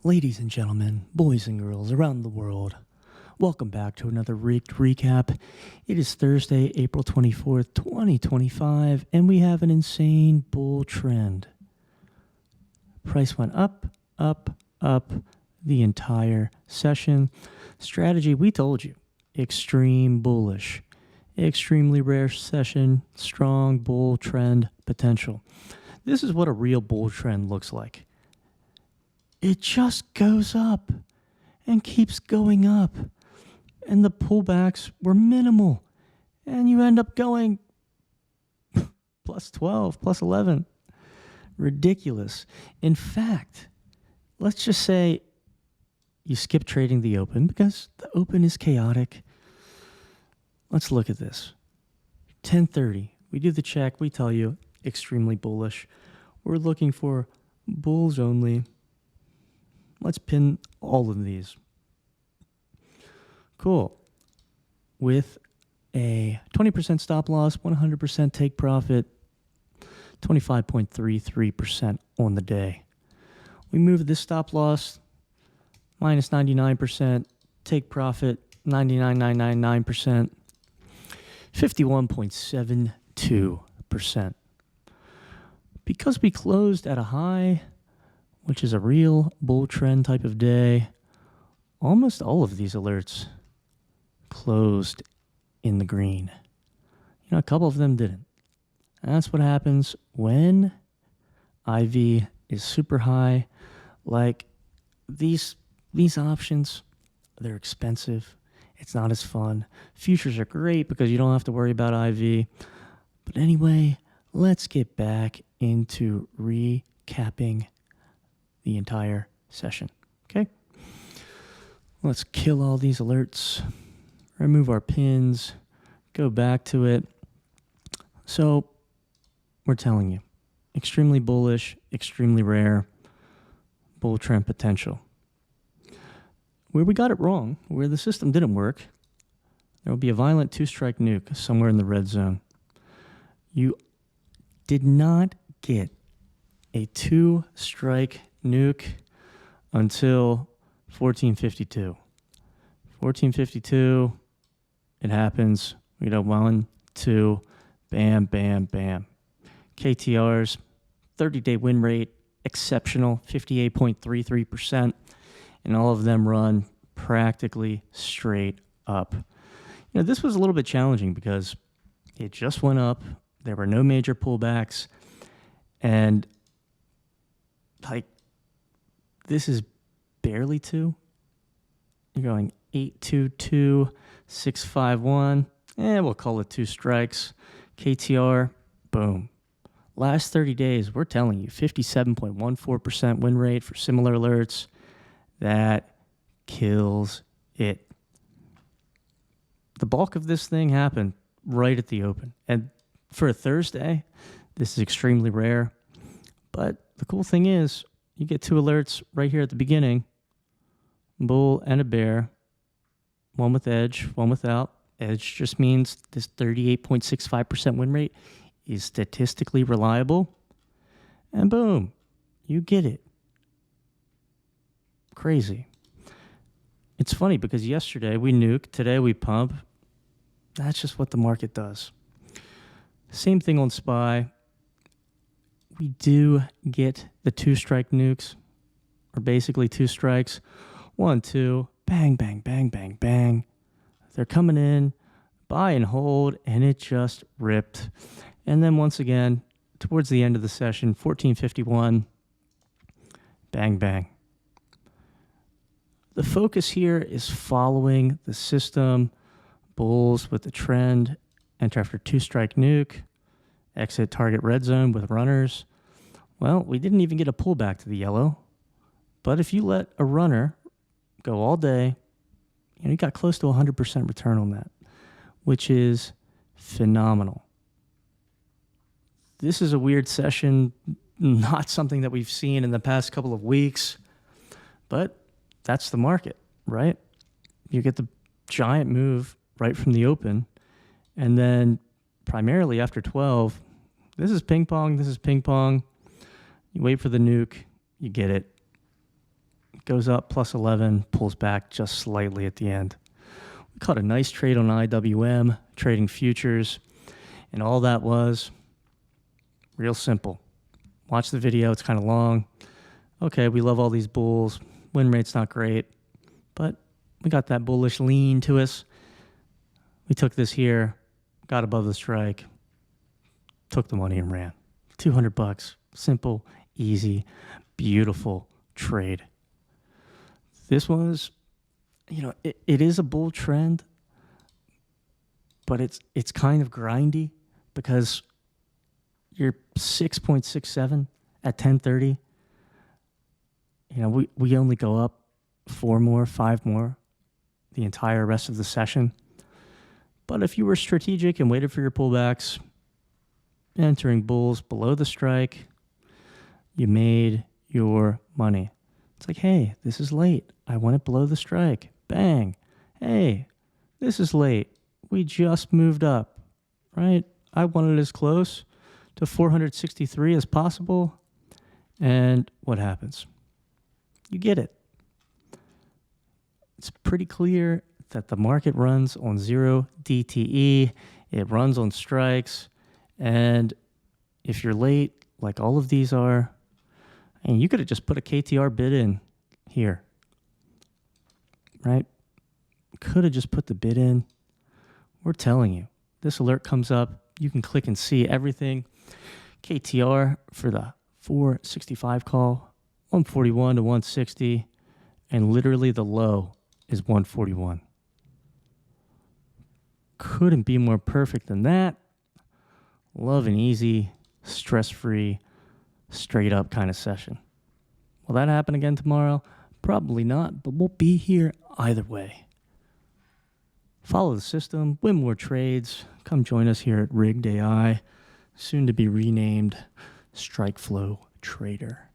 Ladies and gentlemen, boys and girls around the world, welcome back to another Rigged Recap. It is Thursday, April 24th, 2025, and we have an insane bull trend. Price went up, up, up the entire session. Strategy, we told you, extreme bullish. Extremely rare session, strong bull trend potential. This is what a real bull trend looks like. It just goes up and keeps going up. And the pullbacks were minimal. And you end up going plus 12, plus 11. Ridiculous. In fact, let's just say you skip trading the open because the open is chaotic. Let's look at this. 10:30. We do the check. We tell you extremely bullish. We're looking for bulls only. Let's pin all of these. Cool. With a 20% stop loss, 100% take profit, 25.33% on the day. We move this stop loss minus 99%, take profit 99.999%, 51.72%. Because we closed at a high, which is a real bull trend type of day, almost all of these alerts closed in the green. A couple of them didn't. And that's what happens when IV is super high. Like these options, they're expensive. It's not as fun. Futures are great because you don't have to worry about IV. But anyway, let's get back into recapping the entire session. Okay? Let's kill all these alerts, remove our pins, go back to it. So we're telling you, extremely bullish, extremely rare, bull trend potential. Where we got it wrong, where the system didn't work, there will be a violent two-strike nuke somewhere in the red zone. You did not get a two-strike nuke until 1452. 1452, it happens. We got 1, 2, bam, bam, bam. KTR's 30-day win rate, exceptional, 58.33%, and all of them run practically straight up. This was a little bit challenging because it just went up. There were no major pullbacks, and this is barely two. You're going 822, 651. We'll call it two strikes. KTR, boom. Last 30 days, we're telling you, 57.14% win rate for similar alerts. That kills it. The bulk of this thing happened right at the open. And for a Thursday, this is extremely rare. But the cool thing is, you get two alerts right here at the beginning. Bull and a bear. One with edge, one without. Edge just means this 38.65% win rate is statistically reliable. And boom, you get it. Crazy. It's funny because yesterday we nuke, today we pump. That's just what the market does. Same thing on SPY. We do get the two-strike nukes, or basically two strikes. 1, 2, bang, bang, bang, bang, bang. They're coming in, buy and hold, and it just ripped. And then once again, towards the end of the session, 1451, bang, bang. The focus here is following the system. Bulls with the trend, enter after two-strike nuke, exit target red zone with runners. Well, we didn't even get a pullback to the yellow. But if you let a runner go all day, you got close to 100% return on that, which is phenomenal. This is a weird session, not something that we've seen in the past couple of weeks, but that's the market, right? You get the giant move right from the open, and then primarily after 12, this is ping pong, this is ping pong. You wait for the nuke, you get it. goes up plus 11, pulls back just slightly at the end. We caught a nice trade on IWM, trading futures, and all that was real simple. Watch the video, it's kind of long. Okay, we love all these bulls. Win rate's not great, but we got that bullish lean to us. We took this here, got above the strike, took the money and ran. $200. Simple, easy, beautiful trade. This was, it is a bull trend, but it's kind of grindy because you're 6.67 at 10:30. We only go up 4 more, 5 more the entire rest of the session. But if you were strategic and waited for your pullbacks, entering bulls below the strike, you made your money. It's like, hey, this is late. I want it below the strike. Bang. Hey, this is late. We just moved up, right? I want it as close to 463 as possible. And what happens? You get it. It's pretty clear that the market runs on 0 DTE. It runs on strikes. And if you're late, like all of these are, and you could have just put a KTR bid in here, right? Could have just put the bid in. We're telling you, this alert comes up. You can click and see everything. KTR for the 465 call, 141 to 160, and literally the low is 141. Couldn't be more perfect than that. Love an easy, stress-free, straight-up kind of session. Will that happen again tomorrow? Probably not, but we'll be here either way. Follow the system, win more trades. Come join us here at Rigged AI, soon to be renamed Strike Flow Trader.